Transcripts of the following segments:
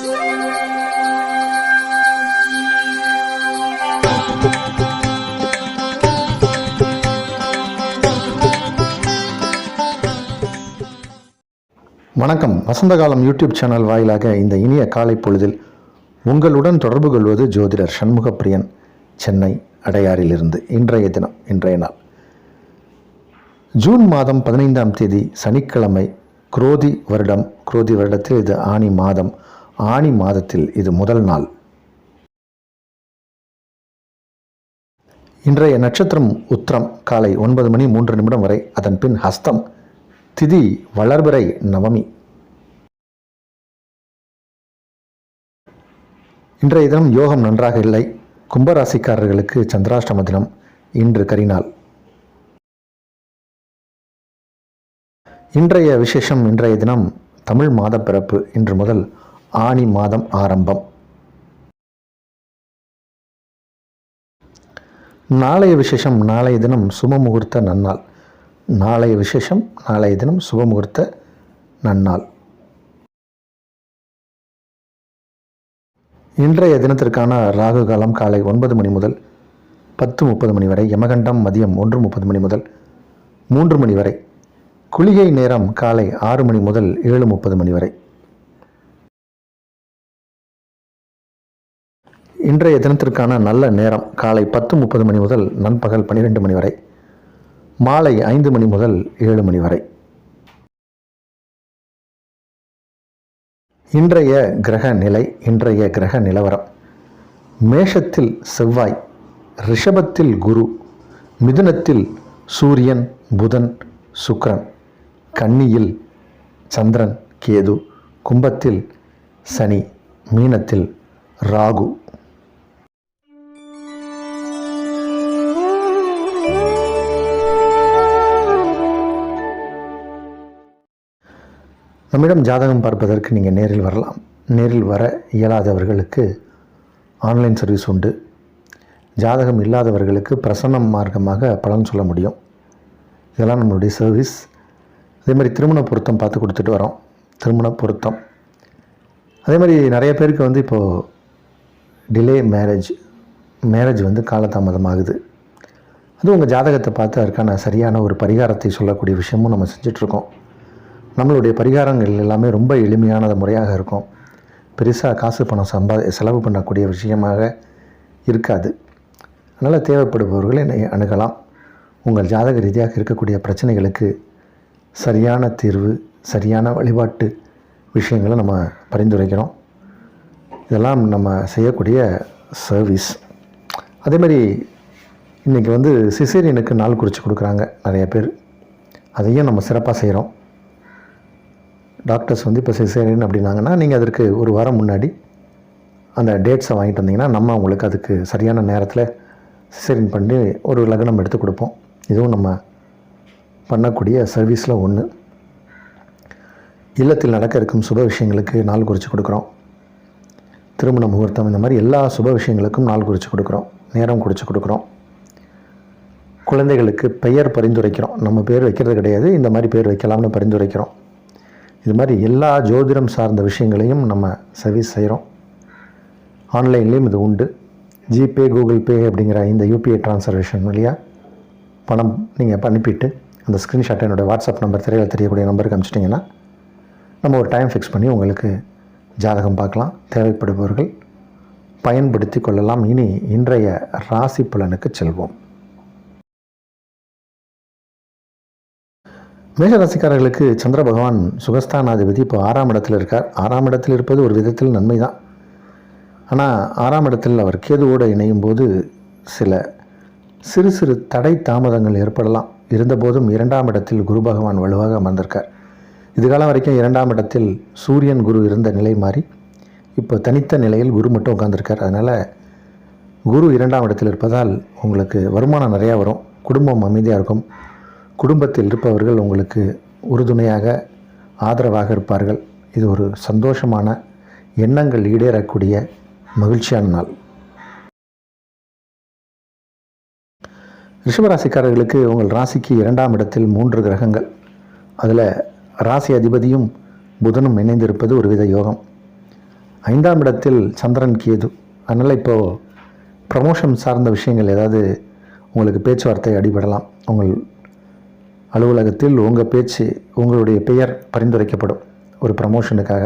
வணக்கம். வசந்தகாலம் YouTube channel வாயிலாக இந்த இனிய காலை பொழுதில் உங்களுடன் தொடர்பு கொள்வது ஜோதிடர் சண்முகப்பிரியன், சென்னை அடையாறிலிருந்து. இன்றைய நாள் ஜூன் மாதம் 15ஆம் தேதி சனிக்கிழமை, குரோதி வருடத்தில் இது ஆனி மாதம். ஆனி மாதத்தில் இது முதல் நாள். இன்றைய நட்சத்திரம் உத்திரம் காலை 9:03 வரை, அதன் பின் ஹஸ்தம், திதி வளர்பிறை நவமி. இன்றைய தினம் யோகம் நன்றாக இல்லை. கும்பராசிக்காரர்களுக்கு சந்திராஷ்டம தினம். இன்று கரிநாள். இன்றைய விசேஷம், இன்றைய தினம் தமிழ் மாத பிறப்பு. இன்று முதல் ஆனி மாதம் ஆரம்பம். நாளைய விசேஷம், நாளைய தினம் சுபமுகூர்த்த நன்னாள். நாளைய விசேஷம், நாளைய தினம் சுபமுகூர்த்த நன்னாள். இன்றைய தினத்திற்கான ராகு காலம் காலை 9 மணி முதல் 10:30 மணி வரை. யமகண்டம் மதியம் 1:30 மணி முதல் 3 மணி வரை. குளிகை நேரம் காலை 6 மணி முதல் 7:30 மணி வரை. இன்றைய தினத்திற்கான நல்ல நேரம் காலை 10:30 மணி முதல் நண்பகல் 12 மணி வரை. மாலை 5 மணி முதல் 7 மணி வரை. இன்றைய கிரக நிலை, இன்றைய கிரக நிலவரம்: மேஷத்தில் செவ்வாய், ரிஷபத்தில் குரு, மிதுனத்தில் சூரியன், புதன், சுக்கிரன், கன்னியில் சந்திரன், கேது, கும்பத்தில் சனி, மீனத்தில் ராகு. நம்மிடம் ஜாதகம் பார்ப்பதற்கு நீங்கள் நேரில் வரலாம். நேரில் வர இயலாதவர்களுக்கு ஆன்லைன் சர்வீஸ் உண்டு. ஜாதகம் இல்லாதவர்களுக்கு பிரசன்னம் மார்க்கமாக பலன் சொல்ல முடியும். இதெல்லாம் நம்மளுடைய சர்வீஸ். அதே மாதிரி திருமண பொருத்தம் பார்த்து கொடுத்துட்டு வரோம். திருமண பொருத்தம் அதே மாதிரி நிறைய பேருக்கு இப்போது டிலே மேரேஜ் காலதாமதமாகுது. அது உங்கள் ஜாதகத்தை பார்த்து அதற்கான சரியான ஒரு பரிகாரத்தை சொல்லக்கூடிய விஷயமும் நம்ம செஞ்சிட்ருக்கோம். நம்மளுடைய பரிகாரங்கள் எல்லாமே ரொம்ப எளிமையான முறையாக இருக்கும். பெருசாக காசு பணம் செலவு பண்ணக்கூடிய விஷயமாக இருக்காது. அதனால் தேவைப்படுபவர்கள் என்னை அணுகலாம். உங்கள் ஜாதக ரீதியாக இருக்கக்கூடிய பிரச்சனைகளுக்கு சரியான தீர்வு, சரியான வழிபாட்டு விஷயங்களை நம்ம பரிந்துரைக்கிறோம். இதெல்லாம் நம்ம செய்யக்கூடிய சர்வீஸ். அதேமாதிரி இன்றைக்கி சிசேரியனுக்கு நாள் குறித்து கொடுக்குறாங்க நிறைய பேர். அதையும் நம்ம சிறப்பாக செய்கிறோம். டாக்டர்ஸ் இப்போ சிசேரியன் அப்படின்னாங்கன்னா நீங்கள் அதற்கு ஒரு வாரம் முன்னாடி அந்த டேட்ஸை வாங்கிட்டு வந்தீங்கன்னா நம்ம உங்களுக்கு அதுக்கு சரியான நேரத்தில் சிசேரியன் பண்ணி ஒரு லக்னம் எடுத்து கொடுப்போம். இதுவும் நம்ம பண்ணக்கூடிய சர்வீஸில் ஒன்று. இல்லத்தில் நடக்க இருக்கும் சுப விஷயங்களுக்கு நாள் குறித்து கொடுக்குறோம். திருமண முகூர்த்தம், இந்த மாதிரி எல்லா சுப விஷயங்களுக்கும் நாள் குறித்து கொடுக்குறோம், நேரம் குறித்து கொடுக்குறோம். குழந்தைகளுக்கு பெயர் பரிந்துரைக்கிறோம். நம்ம பேர் வைக்கிறது கிடையாது, இந்த மாதிரி பேர் வைக்கலாம்னு பரிந்துரைக்கிறோம். இது மாதிரி எல்லா ஜோதிடம் சார்ந்த விஷயங்களையும் நம்ம சர்வீஸ் செய்கிறோம். ஆன்லைன்லேயும் இது உண்டு. ஜிபே, கூகுள் பே அப்படிங்கிற இந்த யூபிஐ ட்ரான்ஸ்ஃபர்மேஷன் வழியாக பணம் நீங்கள் அனுப்பிட்டு அந்த ஸ்க்ரீன்ஷாட்டை என்னோடய வாட்ஸ்அப் நம்பர் தெரியக்கூடிய நம்பருக்கு அனுப்பிச்சிட்டிங்கன்னா நம்ம ஒரு டைம் ஃபிக்ஸ் பண்ணி உங்களுக்கு ஜாதகம் பார்க்கலாம். தேவைப்படுபவர்கள் பயன்படுத்தி கொள்ளலாம். இனி இன்றைய ராசி பலனுக்கு செல்வோம். மேஷராசிக்காரர்களுக்கு சந்திர பகவான் சுகஸ்தானாதிபதி இப்போ 6ஆம் இடத்தில் இருக்கார். 6ஆம் இடத்தில் இருப்பது ஒரு விதத்தில் நன்மை தான். ஆனால் 6ஆம் இடத்தில் அவர் கேதுவோடு இணையும் போது சில சிறு தடை தாமதங்கள் ஏற்படலாம். இருந்தபோதும் 2ஆம் இடத்தில் குரு பகவான் வலுவாக அமர்ந்திருக்கார். இதுகாலம் வரைக்கும் 2ஆம் இடத்தில் சூரியன் குரு இருந்த நிலை மாறி இப்போ தனித்த நிலையில் குரு மட்டும் உட்கார்ந்துருக்கார். அதனால் குரு 2ஆம் இடத்தில் இருப்பதால் உங்களுக்கு வருமானம் நிறையா வரும். குடும்பம் அமைதியாக இருக்கும். குடும்பத்தில் இருப்பவர்கள் உங்களுக்கு உறுதுணையாக ஆதரவாக இருப்பார்கள். இது ஒரு சந்தோஷமான எண்ணங்கள் ஈடேறக்கூடிய மகிழ்ச்சியான நாள். ரிஷபராசிக்காரர்களுக்கு உங்கள் ராசிக்கு 2ஆம் இடத்தில் 3 கிரகங்கள், அதில் ராசி அதிபதியும் புதனும் இணைந்திருப்பது ஒரு வித யோகம். 5ஆம் இடத்தில் சந்திரன் கேது. அதனால் இப்போது ப்ரமோஷன் சார்ந்த விஷயங்கள் ஏதாவது உங்களுக்கு பேச்சுவார்த்தை அடிபடலாம். உங்கள் அலுவலகத்தில் உங்கள் பேச்சு, உங்களுடைய பெயர் பரிந்துரைக்கப்படும் ஒரு ப்ரமோஷனுக்காக.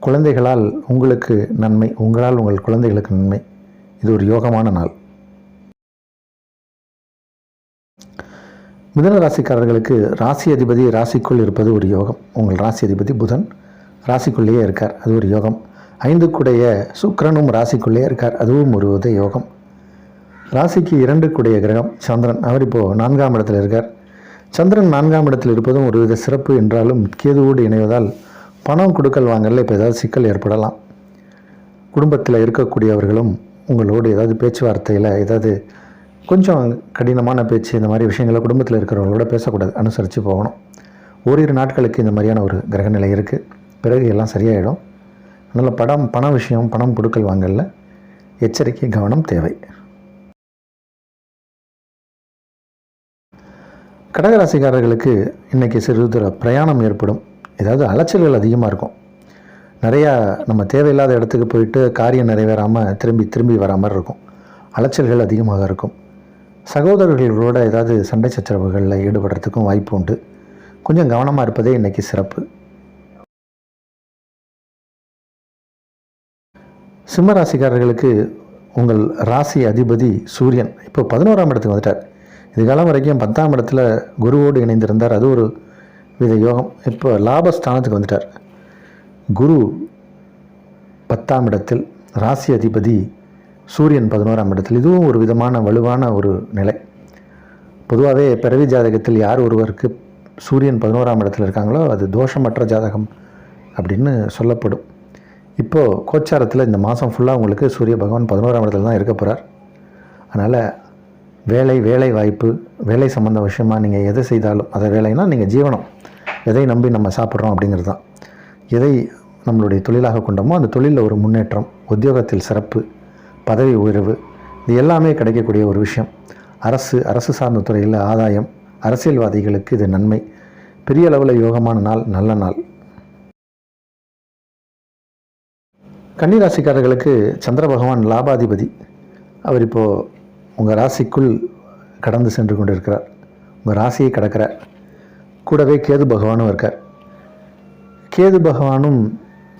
குழந்தைகளால் உங்களுக்கு நன்மை, உங்களால் உங்கள் குழந்தைகளுக்கு நன்மை. இது ஒரு யோகமான நாள். மிதுன ராசிக்காரர்களுக்கு ராசி அதிபதி ராசிக்குள் இருப்பது ஒரு யோகம். உங்கள் ராசி அதிபதி புதன் ராசிக்குள்ளேயே இருக்கார், அது ஒரு யோகம். 5க்குடைய சுக்கிரனும் ராசிக்குள்ளேயே இருக்கார், அதுவும் ஒரு வித யோகம். ராசிக்கு 2க்குடைய கிரகம் சந்திரன், அவர் இப்போது 4ஆம் இடத்தில் இருக்கார். சந்திரன் 4ஆம் இடத்தில் இருப்பதும் ஒரு வித சிறப்பு என்றாலும் கேதுவோடு இணைவதால் பணம் கொடுக்கல் வாங்கல இப்போ ஏதாவது சிக்கல் ஏற்படலாம். குடும்பத்தில் இருக்கக்கூடியவர்களும் உங்களோடு ஏதாவது பேச்சுவார்த்தையில் ஏதாவது கொஞ்சம் கடினமான பேச்சு, இந்த மாதிரி விஷயங்களை குடும்பத்தில் இருக்கிறவங்களோட பேசக்கூடாது, அனுசரித்து போகணும். ஓரிரு நாட்களுக்கு இந்த மாதிரியான ஒரு கிரகநிலை இருக்குது, பிறகு எல்லாம் சரியாயிடும். அதனால் பண விஷயம், பணம் கொடுக்கல் வாங்கல எச்சரிக்கை, கவனம் தேவை. கடகராசிக்காரர்களுக்கு இன்றைக்கி சிறுதூர பிரயாணம் ஏற்படும். ஏதாவது அலைச்சல்கள் அதிகமாக இருக்கும். நிறையா நம்ம தேவையில்லாத இடத்துக்கு போயிட்டு காரியம் நிறைவேறாமல் திரும்பி வரா மாதிரி இருக்கும். அலைச்சல்கள் அதிகமாக இருக்கும். சகோதரர்களோட ஏதாவது சண்டை சச்சரவுகளில் ஈடுபடுறதுக்கும் வாய்ப்பு உண்டு. கொஞ்சம் கவனமாக இருப்பதே இன்றைக்கி சிறப்பு. சிம்ம ராசிக்காரர்களுக்கு உங்கள் ராசி அதிபதி சூரியன் இப்போ 11ஆம் இடத்துக்கு வந்துட்டார். இது காலம் வரைக்கும் 10ஆம் இடத்துல குருவோடு இணைந்திருந்தார், அது ஒரு வித யோகம். இப்போ லாபஸ்தானத்துக்கு வந்துட்டார். குரு 10ஆம் இடத்தில், ராசி அதிபதி சூரியன் 11ஆம் இடத்தில். இதுவும் ஒரு விதமான வலுவான ஒரு நிலை. பொதுவாகவே பிறவி ஜாதகத்தில் யார் ஒருவருக்கு சூரியன் 11ஆம் இடத்தில் இருக்காங்களோ அது தோஷமற்ற ஜாதகம் அப்படின்னு சொல்லப்படும். இப்போது கோச்சாரத்தில் இந்த மாதம் ஃபுல்லாக உங்களுக்கு சூரிய பகவான் 11ஆம் இடத்துல தான் இருக்க போகிறார். அதனால் வேலை வாய்ப்பு, வேலை சம்மந்த விஷயமாக நீங்கள் எதை செய்தாலும், அதை வேலைன்னா நீங்கள் ஜீவனம் எதை நம்பி நம்ம சாப்பிட்றோம் அப்படிங்கிறது தான். எதை நம்மளுடைய தொழிலாக கொண்டோமோ அந்த தொழிலில் ஒரு முன்னேற்றம், உத்தியோகத்தில் சிறப்பு, பதவி உயர்வு, இது எல்லாமே கிடைக்கக்கூடிய ஒரு விஷயம். அரசு சார்ந்த துறையில் ஆதாயம், அரசியல்வாதிகளுக்கு இது நன்மை. பெரிய அளவில் யோகமான நாள், நல்ல நாள். கன்னிராசிக்காரர்களுக்கு சந்திர பகவான் லாபாதிபதி. அவர் இப்போது உங்கள் ராசிக்குள் கடந்து சென்று கொண்டு இருக்கிறார். உங்கள் ராசியை கடக்கிறார். கூடவே கேது பகவானும் இருக்கார். கேது பகவானும்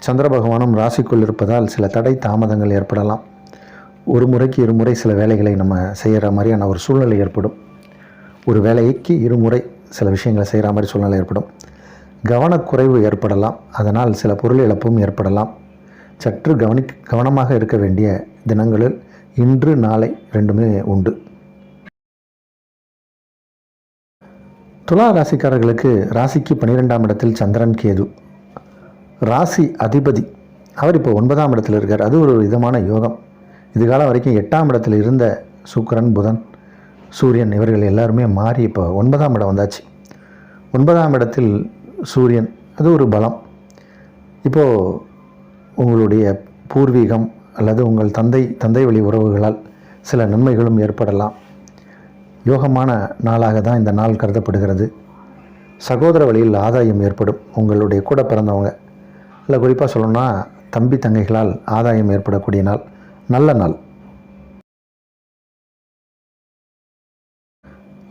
சந்திர பகவானும் ராசிக்குள் இருப்பதால் சில தடை தாமதங்கள் ஏற்படலாம். ஒரு முறைக்கு இருமுறை சில வேலைகளை நம்ம செய்கிற மாதிரியான ஒரு சூழ்நிலை ஏற்படும். ஒரு வேலைக்கு இருமுறை சில விஷயங்களை செய்கிற மாதிரி சூழ்நிலை ஏற்படும். கவனக்குறைவு ஏற்படலாம். அதனால் சில பொருள் இழப்பும் ஏற்படலாம். சற்று கவனமாக இருக்க வேண்டிய தினங்களில் இன்று நாளை ரெண்டுமே உண்டு. துலா ராசிக்காரர்களுக்கு ராசிக்கு 12ஆம் இடத்தில் சந்திரன் கேது. ராசி அதிபதி அவர் இப்போ 9ஆம் இடத்தில் இருக்கார், அது ஒரு விதமான யோகம். இதுகாலம் வரைக்கும் 8ஆம் இடத்தில் இருந்த சுக்கிரன், புதன், சூரியன் இவர்கள் எல்லாருமே மாறி இப்போ 9ஆம் இடம் வந்தாச்சு. 9ஆம் இடத்தில் சூரியன், அது ஒரு பலம். இப்போது உங்களுடைய பூர்வீகம் அல்லது உங்கள் தந்தை வழி உறவுகளால் சில நன்மைகளும் ஏற்படலாம். யோகமான நாளாக தான் இந்த நாள் கருதப்படுகிறது. சகோதர வழியில் ஆதாயம் ஏற்படும். உங்களுடைய கூட பிறந்தவங்க, இல்லை குறிப்பாக சொல்லணும்னா தம்பி தங்கைகளால் ஆதாயம் ஏற்படக்கூடிய நாள், நல்ல நாள்.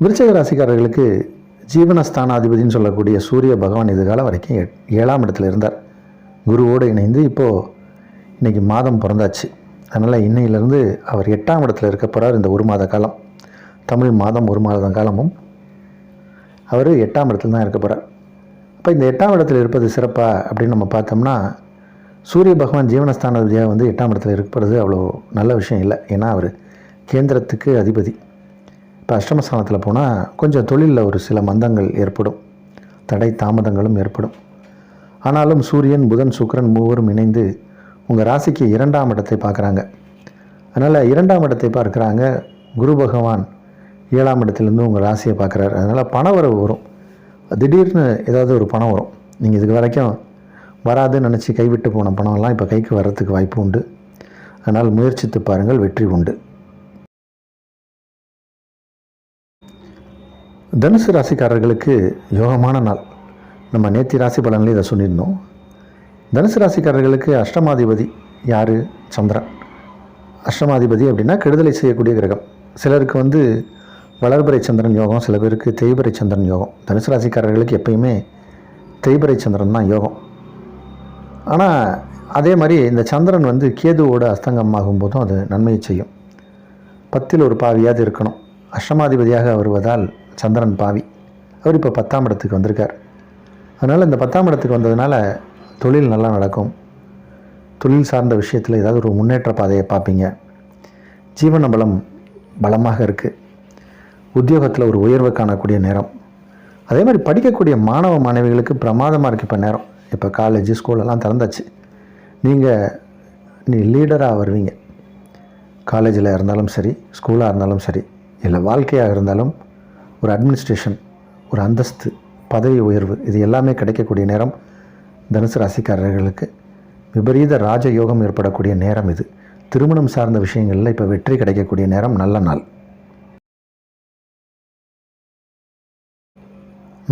விருச்சிக ராசிக்காரர்களுக்கு ஜீவனஸ்தானாதிபதினு சொல்லக்கூடிய சூரிய பகவான் இதுகாலம் வரைக்கும் 7ஆம் இடத்துல இருந்தார். குருவோடு இணைந்து இப்போது இன்றைக்கி மாதம் பிறந்தாச்சு. அதனால் இன்னையிலேருந்து அவர் 8ஆம் இடத்துல இருக்க போகிறார். இந்த ஒரு மாத காலம், தமிழ் மாதம் 1 மாத காலமும் அவர் 8ஆம் இடத்துல தான் இருக்க போகிறார். அப்போ இந்த 8ஆம் இடத்துல இருப்பது சிறப்பா அப்படின்னு நம்ம பார்த்தோம்னா, சூரிய பகவான் ஜீவனஸ்தானாதிபதியாக 8ஆம் இடத்துல இருப்பது அவ்வளோ நல்ல விஷயம் இல்லை. ஏன்னா அவர் கேந்திரத்துக்கு அதிபதி. இப்போ அஷ்டமஸ்தானத்தில் போனால் கொஞ்சம் தொழிலில் ஒரு சில மந்தங்கள் ஏற்படும், தடை தாமதங்களும் ஏற்படும். ஆனாலும் சூரியன், புதன், சுக்கிரன் மூவரும் இணைந்து உங்கள் ராசிக்கு 2ஆம் இடத்தை பார்க்குறாங்க. அதனால் 2ஆம் இடத்தை பார்க்குறாங்க. குரு பகவான் 7ஆம் இடத்துலேருந்து உங்கள் ராசியை பார்க்குறாரு. அதனால் பண வரவு வரும். திடீர்னு ஏதாவது ஒரு பணம் வரும். நீங்கள் இதுக்கு வரைக்கும் வராதுன்னு நினச்சி கைவிட்டு போன பணம்லாம் இப்போ கைக்கு வர்றதுக்கு வாய்ப்பு உண்டு. அதனால் முயற்சித்து பாருங்கள், வெற்றி உண்டு. தனுசு ராசிக்காரர்களுக்கு யோகமான நாள். நம்ம நேற்று ராசி பலனில் இதை சொல்லியிருந்தோம். தனுசு ராசிக்காரர்களுக்கு அஷ்டமாதிபதி யார்? சந்திரன். அஷ்டமாதிபதி அப்படின்னா கெடுதலை செய்யக்கூடிய கிரகம். சிலருக்கு வளர்பிறை சந்திரன் யோகம், சில பேருக்கு தேய்பிறை சந்திரன் யோகம். தனுசு ராசிக்காரர்களுக்கு எப்பயுமே தேய்பிறை சந்திரன் தான் யோகம். ஆனால் அதே மாதிரி இந்த சந்திரன் கேதுவோட அஸ்தங்கம் போதும் அது நன்மையை செய்யும். 10ல் ஒரு பாவியாவது இருக்கணும். அஷ்டமாதிபதியாக வருவதால் சந்திரன் பாவி. அவர் இப்போ 10ஆம் இடத்துக்கு வந்திருக்கார். அதனால் இந்த 10ஆம் இடத்துக்கு வந்ததுனால தொழில் நல்லா நடக்கும். தொழில் சார்ந்த விஷயத்தில் ஏதாவது ஒரு முன்னேற்ற பாதையை பார்ப்பீங்க. ஜீவன பலம் பலமாக இருக்குது. உத்தியோகத்தில் ஒரு உயர்வை காணக்கூடிய நேரம். அதே மாதிரி படிக்கக்கூடிய மாணவ மாணவிகளுக்கு பிரமாதமாக இருக்குது இப்போ நேரம். இப்போ காலேஜ் ஸ்கூலெல்லாம் திறந்தாச்சு. நீ லீடராக வருவீங்க. காலேஜில் இருந்தாலும் சரி, ஸ்கூலாக இருந்தாலும் சரி, இல்லை வாழ்க்கையாக இருந்தாலும் ஒரு அட்மினிஸ்ட்ரேஷன், ஒரு அந்தஸ்து, பதவி உயர்வு, இது எல்லாமே கிடைக்கக்கூடிய நேரம் தனுசு ராசிக்காரர்களுக்கு. விபரீத ராஜயோகம் ஏற்படக்கூடிய நேரம் இது. திருமணம் சார்ந்த விஷயங்களில் இப்போ வெற்றி கிடைக்கக்கூடிய நேரம், நல்ல நாள்.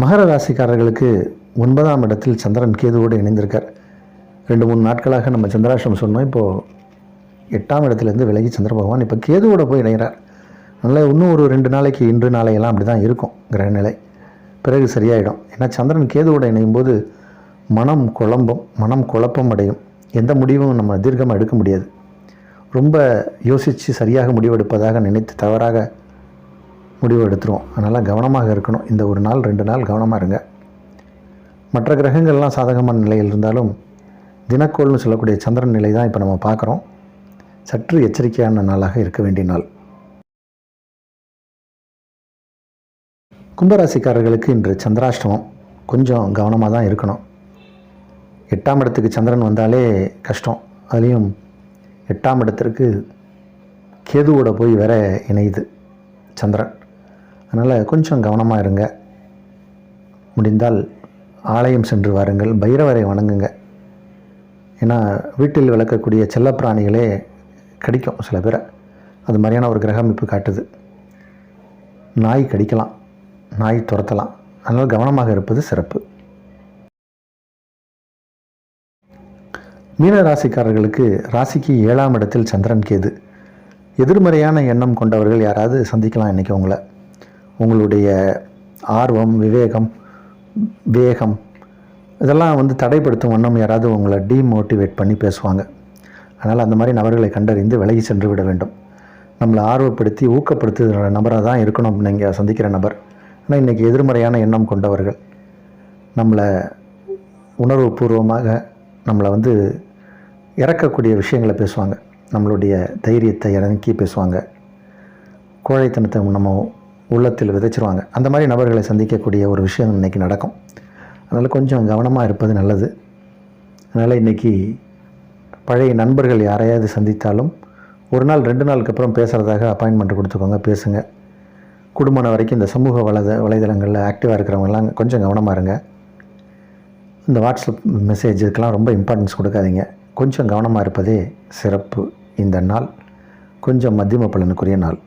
மகர ராசிக்காரர்களுக்கு 9ஆம் இடத்தில் சந்திரன் கேதுவோடு இணைந்திருக்கார். 2-3 நாட்களாக நம்ம சந்திராஷ்டமம் சொன்னோம். இப்போது 8ஆம் இடத்துலேருந்து விலகி சந்திர பகவான் இப்போ கேதுவோட போய் இணைகிறார். அதனால் இன்னும் ஒரு 2 நாளைக்கு, இன்று நாளையெல்லாம் அப்படி தான் இருக்கும் கிரகநிலை. பிறகு சரியாயிடும். ஏன்னா சந்திரன் கேதுவோட இணையும் போது மனம் குழப்பம் அடையும். எந்த முடிவும் நம்ம தீர்க்கமாக எடுக்க முடியாது. ரொம்ப யோசித்து சரியாக முடிவெடுப்பதாக நினைத்து தவறாக முடிவு எடுத்துருவோம். அதனால் கவனமாக இருக்கணும். இந்த ஒரு நாள் 2 நாள் கவனமாக இருங்க. மற்ற கிரகங்கள்லாம் சாதகமான நிலையில் இருந்தாலும் தினக்கோள்னு சொல்லக்கூடிய சந்திரன் நிலை தான் இப்போ நம்ம பார்க்குறோம். சற்று எச்சரிக்கையான நாளாக இருக்க வேண்டிய நாள். கும்பராசிக்காரர்களுக்கு இன்று சந்திராஷ்டமம். கொஞ்சம் கவனமாக தான் இருக்கணும். 8ஆம் இடத்துக்கு சந்திரன் வந்தாலே கஷ்டம். அதுலேயும் 8ஆம் இடத்திற்கு கேதுவோட போய் வேற இணையுது சந்திரன். அதனால் கொஞ்சம் கவனமாக இருங்க. முடிந்தால் ஆலயம் சென்று வாருங்கள், பைரவரை வணங்குங்க. ஏன்னா வீட்டில் வளர்க்கக்கூடிய செல்லப்பிராணிகளே கடிக்கும் சில பேரை. அது மாதிரியான ஒரு கிரகம் இப்போ காட்டுது. நாய் கடிக்கலாம், நாய் துரத்தலாம். அதனால் கவனமாக இருப்பது சிறப்பு. மீன ராசிக்காரர்களுக்கு ராசிக்கு 7ஆம் இடத்தில் சந்திரன் கேது. எதிர்மறையான எண்ணம் கொண்டவர்கள் யாராவது சந்திக்கலாம் இன்றைக்கி உங்களை. உங்களுடைய ஆர்வம், விவேகம், வேகம் இதெல்லாம் தடைப்படுத்தும் வண்ணம் யாராவது உங்களை டீமோட்டிவேட் பண்ணி பேசுவாங்க. அதனால் அந்த மாதிரி நபர்களை கண்டறிந்து விலகி சென்று விட வேண்டும். நம்மளை ஆர்வப்படுத்தி ஊக்கப்படுத்துகிற நபராக தான் இருக்கணும் நீங்கள் சந்திக்கிற நபர். ஆனால் இன்றைக்கி எதிர்மறையான எண்ணம் கொண்டவர்கள் நம்மளை உணர்வுபூர்வமாக நம்மளை இறக்கக்கூடிய விஷயங்களை பேசுவாங்க. நம்மளுடைய தைரியத்தை இறக்கி பேசுவாங்க. கோழைத்தனத்தை நம்ம உள்ளத்தில் விதைச்சிருவாங்க. அந்த மாதிரி நபர்களை சந்திக்கக்கூடிய ஒரு விஷயம் இன்றைக்கி நடக்கும். அதனால் கொஞ்சம் கவனமாக இருப்பது நல்லது. அதனால் இன்றைக்கி பழைய நண்பர்கள் யாரையாவது சந்தித்தாலும் 1 நாள் 2 நாளுக்கு அப்புறம் பேசுகிறதாக அப்பாயின்மெண்ட் கொடுத்துக்கோங்க, பேசுங்க. குடும்பம் வரைக்கும் இந்த சமூக வலைதளங்களில் ஆக்டிவாக இருக்கிறவங்கலாம் கொஞ்சம் கவனமாக இருங்க. இந்த வாட்ஸ்அப் மெசேஜ் இதுக்கெல்லாம் ரொம்ப இம்பார்ட்டன்ஸ் கொடுக்காதீங்க. கொஞ்சம் கவனமாக இருப்பதே சிறப்பு. இந்த நாள் கொஞ்சம் மத்தியம பலனுக்குரிய நாள்.